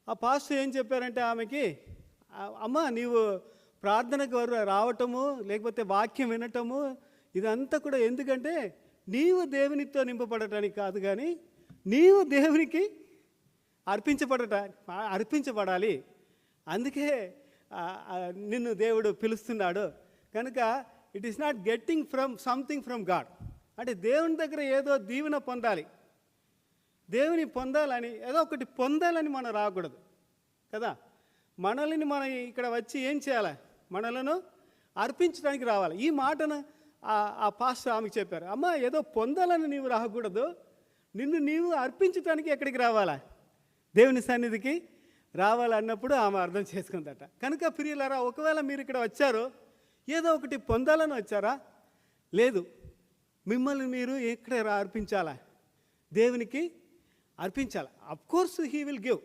ఆ పాస్టర్ ఏం చెప్పారంటే ఆమెకి, అమ్మ నీవు ప్రార్థనకు రావటము లేకపోతే వాక్యం వినటము ఇదంతా కూడా ఎందుకంటే నీవు దేవునితో నింపబడటానికి కాదు, కానీ నీవు దేవునికి అర్పించబడాలి. అందుకే నిన్ను దేవుడు పిలుస్తున్నాడు. కనుక it is not getting something from God. అంటే దేవుని దగ్గర ఏదో దీవెన పొందాలి, దేవుని పొందాలని, ఏదో ఒకటి పొందాలని మనం రాకూడదు కదా. మనల్ని మనం ఇక్కడ వచ్చి ఏం చేయాలి? మనలను అర్పించడానికి రావాలి. ఈ మాటను ఆ పాస్టర్ ఆమెకు చెప్పారు. అమ్మ ఏదో పొందాలని నీవు రాకూడదు, నిన్ను నీవు అర్పించడానికి ఎక్కడికి రావాలా? దేవుని సన్నిధికి రావాలన్నప్పుడు ఆమె అర్థం చేసుకుందట. కనుక ప్రియులారా, ఒకవేళ మీరు ఇక్కడ వచ్చారో ఏదో ఒకటి పొందాలని వచ్చారా? లేదు, మిమ్మల్ని మీరు ఎక్కడ అర్పించాలా? దేవునికి అర్పించాలి. Of course he will give.